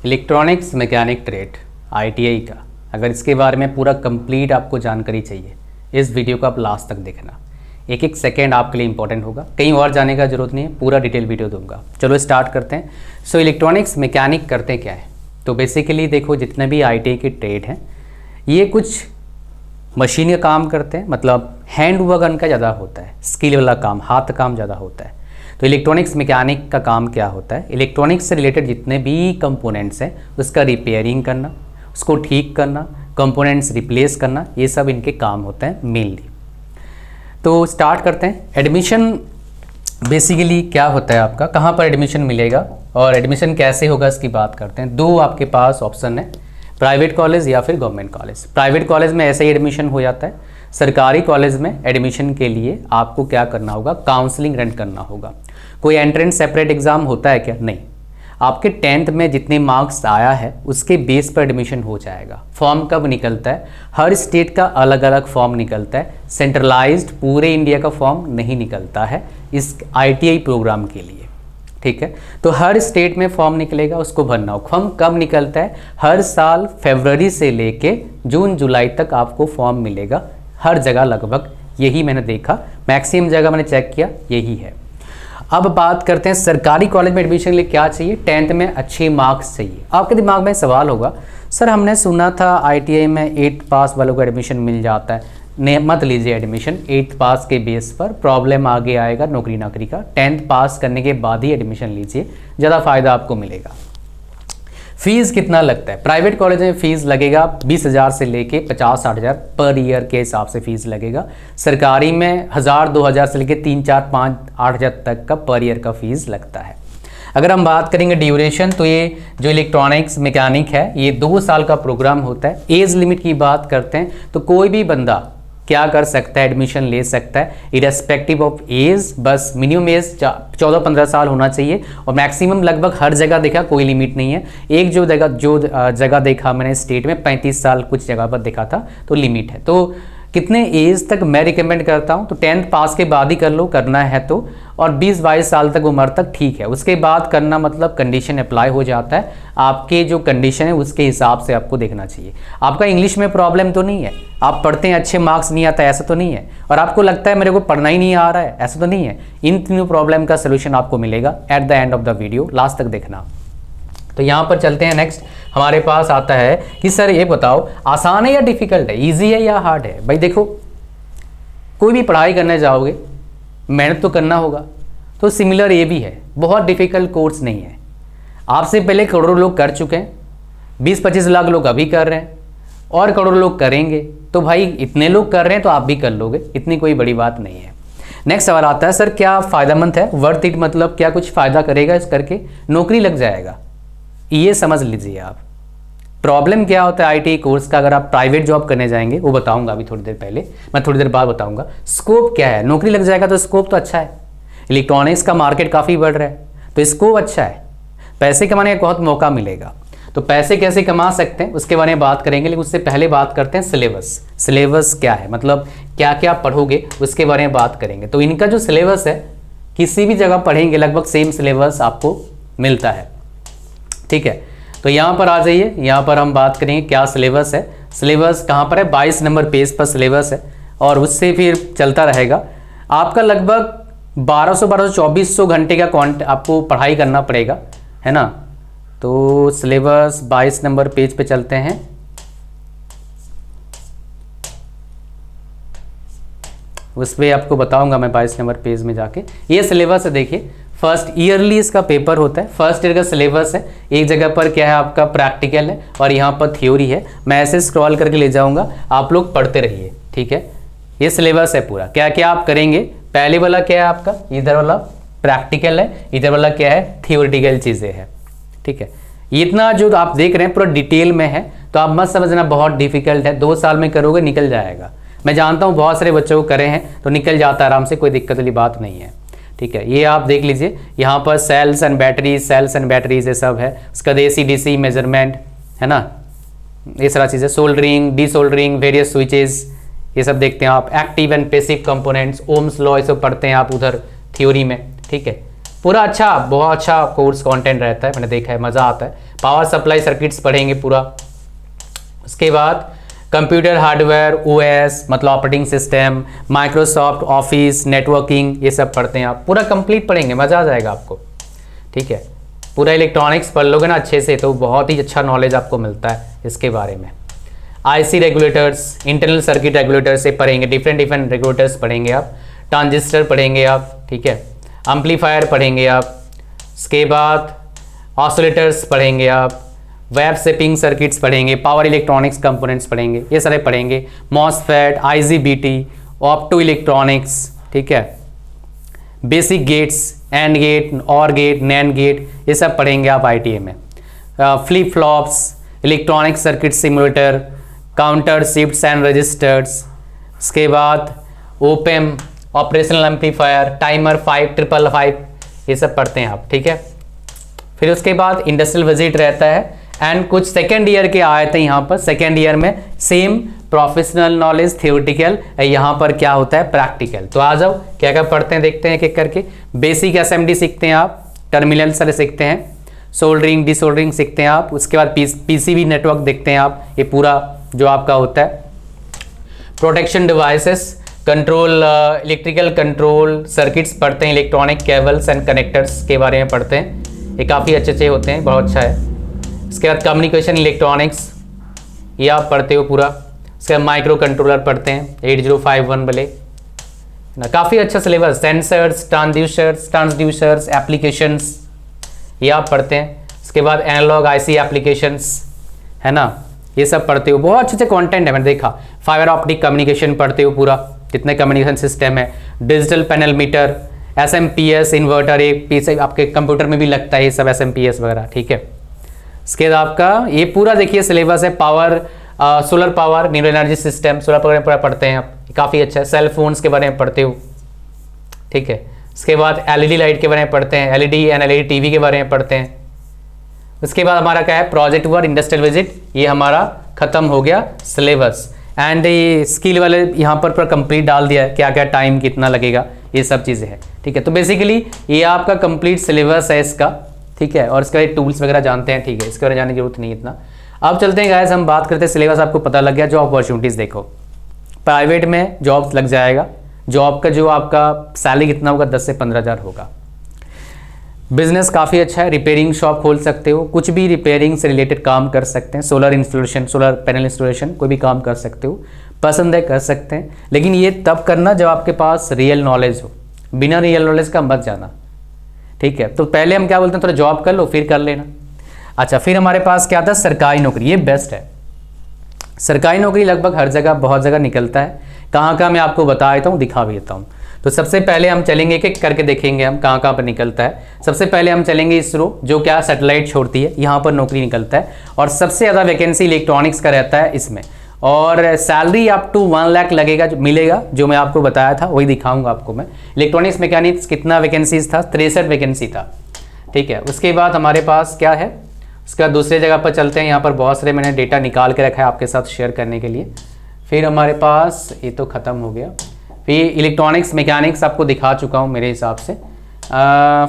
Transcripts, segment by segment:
Electronics mechanic trade ITI का, अगर इसके बारे में पूरा कंप्लीट आपको जानकारी चाहिए इस वीडियो को आप लास्ट तक देखना। एक एक सेकेंड आपके लिए इंपॉर्टेंट होगा, कहीं और जाने का जरूरत नहीं है, पूरा डिटेल वीडियो दूंगा। चलो स्टार्ट करते हैं। सो इलेक्ट्रॉनिक्स मैकेनिक करते क्या है? तो बेसिकली देखो, जितने भी ITI के ट्रेड हैं ये कुछ मशीन का काम करते हैं, मतलब हैंड वर्क का ज़्यादा होता है, स्किल वाला काम, हाथ काम ज़्यादा होता है। तो इलेक्ट्रॉनिक्स मैकेनिक का काम क्या होता है? इलेक्ट्रॉनिक्स से रिलेटेड जितने भी कंपोनेंट्स हैं उसका रिपेयरिंग करना, उसको ठीक करना, कंपोनेंट्स रिप्लेस करना, ये सब इनके काम होते हैं मेनली। तो स्टार्ट करते हैं। एडमिशन बेसिकली क्या होता है आपका, कहाँ पर एडमिशन मिलेगा और एडमिशन कैसे होगा इसकी बात करते हैं। दो आपके पास ऑप्शन है, प्राइवेट कॉलेज या फिर गवर्नमेंट कॉलेज। प्राइवेट कॉलेज में ऐसे ही एडमिशन हो जाता है। सरकारी कॉलेज में एडमिशन के लिए आपको क्या करना होगा, काउंसलिंग रन करना होगा। कोई एंट्रेंस सेपरेट एग्जाम होता है क्या? नहीं। आपके 10th में जितने मार्क्स आया है उसके बेस पर एडमिशन हो जाएगा। फॉर्म कब निकलता है? हर स्टेट का अलग अलग फॉर्म निकलता है, सेंट्रलाइज्ड पूरे इंडिया का फॉर्म नहीं निकलता है इस ITI प्रोग्राम के लिए, ठीक है। तो हर स्टेट में फॉर्म निकलेगा, उसको भरना हो। फॉर्म कब निकलता है? हर साल फरवरी से लेके जून जुलाई तक आपको फॉर्म मिलेगा, हर जगह लगभग यही मैंने देखा, मैक्सिमम जगह मैंने चेक किया यही है। अब बात करते हैं सरकारी कॉलेज में एडमिशन के लिए क्या चाहिए। 10th में अच्छे मार्क्स चाहिए। आपके दिमाग में सवाल होगा, सर हमने सुना था ITI में 8th पास वालों को एडमिशन मिल जाता है। मत लीजिए एडमिशन 8th पास के बेस पर, प्रॉब्लम आगे आएगा नौकरी नाकरी का। 10th पास करने के बाद ही एडमिशन लीजिए, ज़्यादा फायदा आपको मिलेगा। फीस कितना लगता है? प्राइवेट कॉलेज में फीस लगेगा 20,000 से लेके 50-60 हज़ार पर ईयर के हिसाब से फीस लगेगा। सरकारी में 1,000-2,000 से लेके 3-4-5-8 हज़ार तक का पर ईयर का फीस लगता है। अगर हम बात करेंगे ड्यूरेशन, तो ये जो इलेक्ट्रॉनिक्स मैकेनिक है ये 2 साल का प्रोग्राम होता है। एज लिमिट की बात करते हैं तो कोई भी बंदा क्या कर सकता है, एडमिशन ले सकता है इरेस्पेक्टिव ऑफ एज। बस मिनिमम एज 14-15 साल होना चाहिए और मैक्सिमम लगभग हर जगह देखा कोई लिमिट नहीं है। एक जो जगह देखा मैंने स्टेट में 35 साल कुछ जगह पर देखा था, तो लिमिट है। तो कितने एज तक मैं रिकमेंड करता हूँ, तो 10th पास के बाद ही कर लो, करना है तो, और 20-22 साल तक उम्र तक ठीक है। उसके बाद करना मतलब कंडीशन अप्लाई हो जाता है, आपके जो कंडीशन है उसके हिसाब से आपको देखना चाहिए। आपका इंग्लिश में प्रॉब्लम तो नहीं है, आप पढ़ते हैं अच्छे मार्क्स नहीं आता, ऐसा तो नहीं है, और आपको लगता है मेरे को पढ़ना ही नहीं आ रहा है, ऐसा तो नहीं है। इन तीनों प्रॉब्लम का सोल्यूशन आपको मिलेगा at the end of the video, last तक देखना। तो यहाँ पर चलते हैं। नेक्स्ट हमारे पास आता है कि सर ये बताओ आसान है या डिफिकल्ट है, इजी है या हार्ड है? भाई देखो, कोई भी पढ़ाई करने जाओगे मेहनत तो करना होगा, तो सिमिलर ये भी है, बहुत डिफिकल्ट कोर्स नहीं है। आपसे पहले करोड़ों लोग कर चुके हैं, 20-25 लाख लोग अभी कर रहे हैं और करोड़ों लोग करेंगे। तो भाई इतने लोग कर रहे हैं तो आप भी कर लोगे, इतनी कोई बड़ी बात नहीं है। नेक्स्ट सवाल आता है, सर क्या फ़ायदेमंद है, वर्थ इट, मतलब क्या कुछ फ़ायदा करेगा इस करके, नौकरी लग जाएगा? ये समझ लीजिए आप। प्रॉब्लम क्या होता है ITI कोर्स का, अगर आप प्राइवेट जॉब करने जाएंगे, वो बताऊंगा अभी थोड़ी देर पहले, मैं थोड़ी देर बाद बताऊंगा। स्कोप क्या है, नौकरी लग जाएगा तो स्कोप तो अच्छा है, इलेक्ट्रॉनिक्स का मार्केट काफ़ी बढ़ रहा है तो स्कोप अच्छा है, पैसे कमाने का बहुत मौका मिलेगा। तो पैसे कैसे कमा सकते हैं उसके बारे में बात करेंगे, लेकिन उससे पहले बात करते हैं सिलेबस। सिलेबस क्या है, मतलब क्या क्या पढ़ोगे उसके बारे में बात करेंगे। तो इनका जो सिलेबस है किसी भी जगह पढ़ेंगे लगभग सेम सिलेबस आपको मिलता है, ठीक है। तो यहाँ पर आ जाइए, यहाँ पर हम बात करेंगे क्या सिलेबस है। सिलेबस कहाँ पर है? 22 नंबर पेज पर सिलेबस है और उससे फिर चलता रहेगा। आपका लगभग 1200-2400 घंटे का आपको पढ़ाई करना पड़ेगा, है ना। तो सिलेबस 22 नंबर पेज पे चलते हैं। उस पर आपको बताऊंगा मैं 22 नंबर पेज में जाके। ये सिलेबस है, देखिए फर्स्ट ईयरली इसका पेपर होता है, फर्स्ट ईयर का सिलेबस है। एक जगह पर क्या है आपका प्रैक्टिकल है और यहाँ पर थ्योरी है। मैं ऐसे स्क्रॉल करके ले जाऊंगा, आप लोग पढ़ते रहिए, ठीक है। ये सिलेबस है पूरा, क्या क्या आप करेंगे। पहले वाला क्या है आपका, इधर वाला प्रैक्टिकल है, इधर वाला क्या है थियोरिटिकल चीज़ें हैं, ठीक है। इतना जो आप देख रहे हैं पूरा डिटेल में है, तो आप मत समझना बहुत डिफिकल्ट है, 2 साल में करोगे निकल जाएगा। मैं जानता हूँ बहुत सारे बच्चों को करे हैं तो निकल जाता है आराम से, कोई दिक्कत वाली बात नहीं है, ठीक है। ये आप देख लीजिए, यहाँ पर सेल्स एंड बैटरीज ये सब है। उसका AC/DC मेजरमेंट है ना, ये सारा चीज़ें, सोल्डरिंग, डीसोल्डरिंग, वेरियस स्विचेस, ये सब देखते हैं आप। Active and passive components, Ohm's law, ये सब पढ़ते हैं आप उधर थ्योरी में, ठीक है। पूरा अच्छा, बहुत अच्छा कोर्स कंटेंट रहता है, मैंने देखा है, मज़ा आता है। पावर सप्लाई सर्किट्स पढ़ेंगे पूरा। उसके बाद कंप्यूटर हार्डवेयर, ओएस मतलब operating system, Microsoft office, networking, ये सब पढ़ते हैं आप, पूरा कंप्लीट पढ़ेंगे, मज़ा आ जाएगा आपको। ठीक है, पूरा इलेक्ट्रॉनिक्स पढ़ लोगे ना अच्छे से तो बहुत ही अच्छा नॉलेज आपको मिलता है इसके बारे में। IC regulators, internal circuit regulators से पढ़ेंगे, डिफरेंट रेगुलेटर्स पढ़ेंगे आप, ट्रांजिस्टर पढ़ेंगे आप, ठीक है, एम्पलीफायर पढ़ेंगे आप, उसके बाद ऑसिलेटर्स पढ़ेंगे आप, वेब शेपिंग सर्किट्स पढ़ेंगे, पावर इलेक्ट्रॉनिक्स कंपोनेंट्स पढ़ेंगे, ये सारे पढ़ेंगे, मॉसफेट, आईजीबीटी, ऑप्टो इलेक्ट्रॉनिक्स, ठीक है, basic gates, and gate, or gate, NAND gate, ये सब पढ़ेंगे आप आईटीआई में। Flip flops, electronic circuit simulator, counter shifts and registers, उसके बाद ओपेम, ऑपरेशनल एम्पलीफायर, टाइमर 5555, ये सब पढ़ते हैं आप। ठीक है, फिर उसके बाद इंडस्ट्रियल विजिट रहता है एंड कुछ सेकेंड ईयर के आए थे यहाँ पर। सेकेंड ईयर में सेम प्रोफेशनल नॉलेज, थियोरिटिकल, यहाँ पर क्या होता है प्रैक्टिकल। तो आ जाओ क्या क्या पढ़ते हैं, देखते हैं एक एक करके। बेसिक असेंबली सीखते हैं आप, टर्मिनल सारे सीखते हैं, सोल्डरिंग, डिसोल्डरिंग सीखते हैं आप। उसके बाद पीसीबी नेटवर्क देखते हैं आप, ये पूरा जो आपका होता है। Protection devices, control, electrical control circuits पढ़ते हैं, इलेक्ट्रॉनिक केबल्स एंड कनेक्टर्स के बारे में पढ़ते हैं, ये काफ़ी अच्छे होते हैं, बहुत अच्छा है। इसके बाद कम्युनिकेशन इलेक्ट्रॉनिक्स, ये आप पढ़ते हो पूरा। उसके बाद माइक्रो कंट्रोलर पढ़ते हैं 8051 वाले ना, काफ़ी अच्छा सिलेबस। सेंसर्स, ट्रांसड्यूसर्स, एप्लीकेशंस, ये आप पढ़ते हैं। उसके बाद एनालॉग आईसी एप्लीकेशंस, है ना, ये सब पढ़ते हो, बहुत अच्छे कंटेंट है, मैंने देखा। फाइबर ऑप्टिक कम्युनिकेशन पढ़ते हो पूरा, कितने कम्युनिकेशन सिस्टम है, digital panel meter, SMPS inverter, एक पीछे आपके कंप्यूटर में भी लगता है ये सब एसएमपीएस वगैरह। ठीक है, इसके बाद आपका ये पूरा देखिए सिलेबस है। Power, solar power, neuro energy system, solar power पूरा पढ़ते हैं आप, काफ़ी अच्छा है। सेल फोन्स के बारे में पढ़ते हो, ठीक है। उसके बाद एलईडी लाइट के बारे में पढ़ते हैं, एलईडी एंड एलईडी टीवी के बारे में पढ़ते हैं। उसके बाद हमारा क्या है, प्रोजेक्ट वर्क, इंडस्ट्रियल विजिट, ये हमारा खत्म हो गया सिलेबस। एंड ये स्किल वाले यहाँ पर पूरा कंप्लीट डाल दिया है, क्या क्या टाइम कितना लगेगा, ये सब चीज़ें हैं। ठीक है, तो बेसिकली ये आपका कंप्लीट सिलेबस है इसका। ठीक है, और इसका टूल्स वगैरह जानते हैं। ठीक है, इसके बारे में जानने की जरूरत नहीं इतना। अब चलते हैं गाइस, हम बात करते हैं सिलेबस, आपको पता लग गया। जॉब अपॉर्चुनिटीज़ देखो, प्राइवेट में जॉब लग जाएगा, जॉब का जो आपका सैलरी कितना होगा, 10 से 15 हज़ार होगा। बिजनेस काफ़ी अच्छा है, रिपेयरिंग शॉप खोल सकते हो, कुछ भी रिपेयरिंग से रिलेटेड काम कर सकते हैं, solar installation, solar panel installation, कोई भी काम कर सकते हो, पसंद है कर सकते हैं। लेकिन ये तब करना जब आपके पास रियल नॉलेज हो, बिना रियल नॉलेज का मत जाना। ठीक है, तो पहले हम क्या बोलते हैं, थोड़ा जॉब कर लो फिर कर लेना। अच्छा, फिर हमारे पास क्या था, सरकारी नौकरी, ये बेस्ट है। सरकारी नौकरी लगभग हर जगह, बहुत जगह निकलता है। कहाँ कहाँ मैं आपको बता देता हूँ, दिखा भी देता हूँ। तो सबसे पहले हम चलेंगे, एक एक करके देखेंगे हम कहाँ कहाँ पर निकलता है। सबसे पहले हम चलेंगे इसरो, जो क्या सैटेलाइट छोड़ती है, यहाँ पर नौकरी निकलता है और सबसे ज़्यादा वैकेंसी इलेक्ट्रॉनिक्स का रहता है इसमें। और सैलरी अप टू 1 लाख लगेगा, जो मिलेगा, जो मैं आपको बताया था वही दिखाऊंगा आपको मैं। इलेक्ट्रॉनिक्स मैकेनिक्स कितना वैकेंसीज था, 63 वैकेंसी था। ठीक है, उसके बाद हमारे पास क्या है, उसका दूसरे जगह पर चलते हैं। यहाँ पर बहुत सारे मैंने डेटा निकाल के रखा है आपके साथ शेयर करने के लिए। फिर हमारे पास ये तो ख़त्म हो गया। फिर इलेक्ट्रॉनिक्स मैकेनिक्स आपको दिखा चुका हूँ मेरे हिसाब से।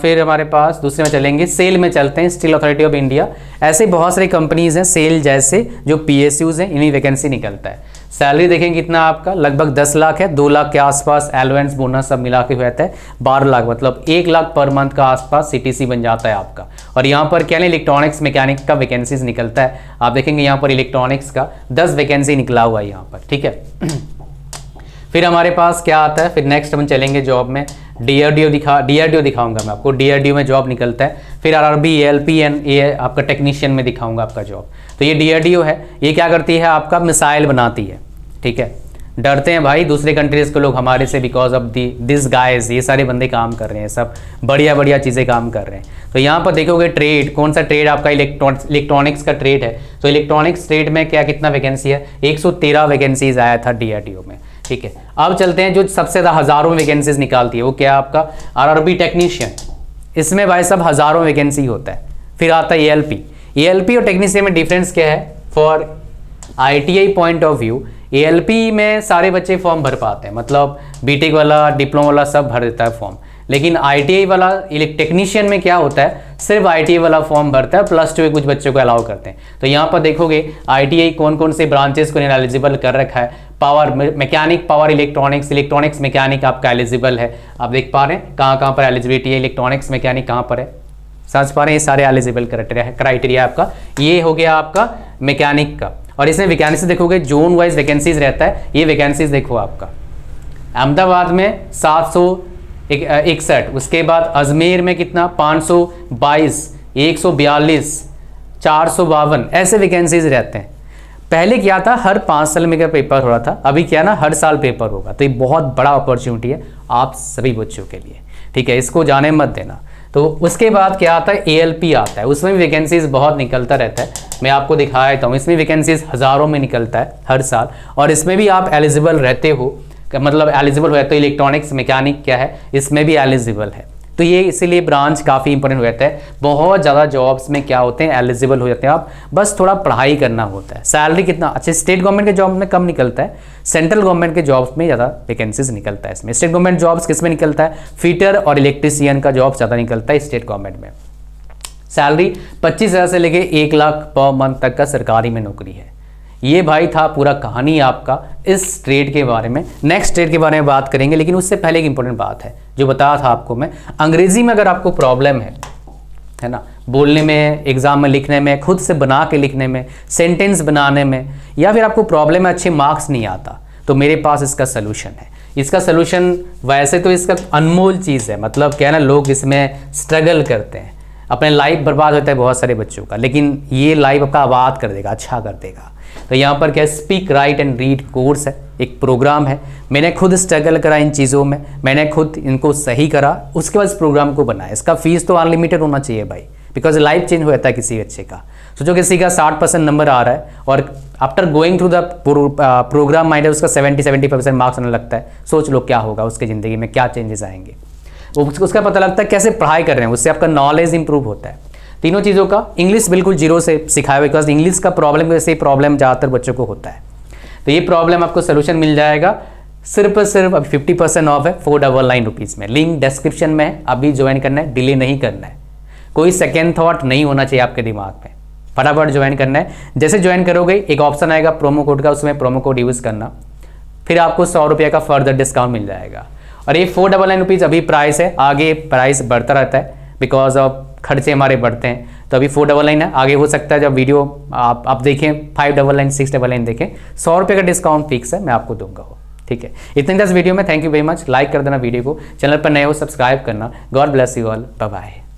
फिर हमारे पास दूसरे में चलेंगे, सेल में चलते हैं, स्टील अथॉरिटी ऑफ इंडिया। ऐसे बहुत सारी कंपनीज हैं सेल जैसे, जो पीएसयूज हैं, इन्हीं वैकेंसी निकलता है। सैलरी देखेंगे कितना आपका, लगभग 10 लाख है, 2 लाख के आसपास एलवेंस बोनस सब मिला के रहता है, 12 लाख, मतलब 1 लाख पर मंथ का आसपास सीटीसी बन जाता है आपका। और यहाँ पर क्या नहीं, इलेक्ट्रॉनिक्स मैकेनिक का वैकेंसीज निकलता है। आप देखेंगे यहाँ पर इलेक्ट्रॉनिक्स का 10 वैकेंसी निकला हुआ है यहाँ पर। ठीक है, फिर हमारे पास क्या आता है, फिर नेक्स्ट हम चलेंगे जॉब में। डीआरडीओ दिखाऊंगा मैं आपको, डीआरडीओ में जॉब निकलता है। फिर आरआरबी, एएलपी एंड ये आपका टेक्नीशियन में दिखाऊंगा आपका जॉब। तो ये डीआरडीओ है, ये क्या करती है, आपका मिसाइल बनाती है। ठीक है, डरते हैं भाई दूसरे कंट्रीज़ के लोग हमारे से, बिकॉज ऑफ दिस गाइज, ये सारे बंदे काम कर रहे हैं, सब बढ़िया बढ़िया चीज़ें काम कर रहे हैं। तो यहाँ पर देखोगे ट्रेड, कौन सा ट्रेड आपका, इलेक्ट्रॉनिक्स का ट्रेड है। तो इलेक्ट्रॉनिक्स ट्रेड में क्या कितना वैकेंसी है, 113 वैकेंसीज आया था डीआरडीओ में। ठीक है, अब चलते हैं जो सबसे ज़्यादा हज़ारों वैकेंसीज निकालती है, वो क्या आपका आरआरबी टेक्नीशियन। इसमें भाई सब हज़ारों वैकेंसी होता है। फिर आता है एएलपी और टेक्नीशियन में डिफरेंस क्या है, for ITI point of view, ALP में सारे बच्चे फॉर्म भर पाते हैं, मतलब बीटेक वाला, डिप्लोमा वाला सब भर देता है फॉर्म। लेकिन ITI वाला टेक्नीशियन में क्या होता है, सिर्फ ITI वाला फॉर्म भरता है, +2 के कुछ बच्चों को अलाउ करते हैं। तो यहाँ पर देखोगे ITI कौन कौन से ब्रांचेस को एलिजिबल कर रखा है, power mechanic, power electronics, electronics mechanic आपका एलिजिबल है। आप देख पा रहे हैं कहाँ पर एलिजिबिलिटी है, इलेक्ट्रॉनिक्स मैकेनिक कहाँ पर है, समझ पा रहे हैं, ये सारे एलिजिबल क्राइटेरिया आपका। ये हो गया आपका मैकेनिक का। और इसमें वैकेंसी देखोगे जोन वाइज वैकेंसीज रहता है। ये वैकेंसीज देखो आपका अहमदाबाद में 761, उसके बाद अजमेर में कितना 522, 142, 452, ऐसे वैकेंसीज रहते हैं। पहले क्या था, हर 5 साल में का पेपर हो रहा था, अभी क्या ना हर साल पेपर होगा। तो ये बहुत बड़ा अपॉर्चुनिटी है आप सभी बच्चों के लिए, ठीक है, इसको जाने मत देना। तो उसके बाद क्या आता है, ALP आता है, उसमें भी वैकेंसीज बहुत निकलता रहता है। मैं आपको दिखा देता हूँ, इसमें वैकेंसीज हज़ारों में निकलता है हर साल, और इसमें भी आप एलिजिबल रहते हो, मतलब एलिजिबल रहते हो। इलेक्ट्रॉनिक्स मैकेनिक क्या है, इसमें भी एलिजिबल है। तो ये इसीलिए ब्रांच काफ़ी इंपॉर्टेंट हो जाता है। बहुत ज़्यादा जॉब्स में क्या होते हैं, एलिजिबल हो जाते हैं आप, बस थोड़ा पढ़ाई करना होता है। सैलरी कितना अच्छा, स्टेट गवर्नमेंट के जॉब में कम निकलता है, सेंट्रल गवर्नमेंट के जॉब्स में ज़्यादा वैकेंसीज निकलता है। इसमें स्टेट गवर्नमेंट जॉब्स किस में निकलता है, फिटर और इलेक्ट्रीशियन का जॉब ज़्यादा निकलता है स्टेट गवर्नमेंट में। सैलरी 25,000 से लेके 1 लाख पर मंथ तक का सरकारी में नौकरी है। ये भाई था पूरा कहानी आपका इस ट्रेड के बारे में। नेक्स्ट ट्रेड के बारे में बात करेंगे, लेकिन उससे पहले एक इंपॉर्टेंट बात है जो बताया था आपको मैं, अंग्रेजी में अगर आपको प्रॉब्लम है ना, बोलने में, एग्जाम में लिखने में, खुद से बना के लिखने में, सेंटेंस बनाने में, या फिर आपको प्रॉब्लम है अच्छे मार्क्स नहीं आता, तो मेरे पास इसका सलूशन है। इसका सलूशन वैसे तो इसका अनमोल चीज़ है, मतलब क्या है ना, लोग इसमें स्ट्रगल करते हैं, अपने लाइफ बर्बाद होता है बहुत सारे बच्चों का, लेकिन ये लाइफ आपका आबाद कर देगा, अच्छा कर देगा। तो यहाँ पर क्या speak right and read course है, एक प्रोग्राम है। मैंने खुद स्ट्रगल करा इन चीज़ों में, मैंने खुद इनको सही करा, उसके बाद इस प्रोग्राम को बनाया। इसका फीस तो अनलिमिटेड होना चाहिए भाई, बिकॉज लाइफ चेंज हो जाता है किसी बच्चे का। सोचो किसी का 60% नंबर आ रहा है और after going through the program mind उसका 70-75% मार्क्स आने लगता है। सोच लो क्या होगा उसकी ज़िंदगी में, क्या चेंजेस आएंगे, उसका पता लगता है कैसे पढ़ाई कर रहे हैं, उससे आपका नॉलेज इंप्रूव होता है। तीनों चीज़ों का इंग्लिश बिल्कुल जीरो से सिखाया, बिकॉज इंग्लिश का प्रॉब्लम वैसे ही प्रॉब्लम ज़्यादातर बच्चों को होता है। तो ये प्रॉब्लम आपको सोल्यूशन मिल जाएगा सिर्फ अभी 50% ऑफ है 499 रुपीज़ में। लिंक डिस्क्रिप्शन में है, अभी ज्वाइन करना है, डिले नहीं करना है, कोई सेकेंड थॉट नहीं होना चाहिए आपके दिमाग में, फटाफट ज्वाइन करना है। जैसे ज्वाइन करोगे एक ऑप्शन आएगा प्रोमो कोड का, उसमें प्रोमो कोड यूज़ करना, फिर आपको 100 रुपये का फर्दर डिस्काउंट मिल जाएगा। और ये 499 रुपीज़ अभी प्राइस है, आगे प्राइस बढ़ता रहता है बिकॉज ऑफ खर्चे हमारे बढ़ते हैं। तो अभी 499 है, आगे हो सकता है जब वीडियो आप देखें 599 699 देखें, 100 रुपये का डिस्काउंट फिक्स है, मैं आपको दूंगा वो, ठीक है। इतने दस वीडियो में thank you very much. Like कर देना वीडियो को, चैनल पर नए हो सब्सक्राइब करना। God bless you all, bye bye.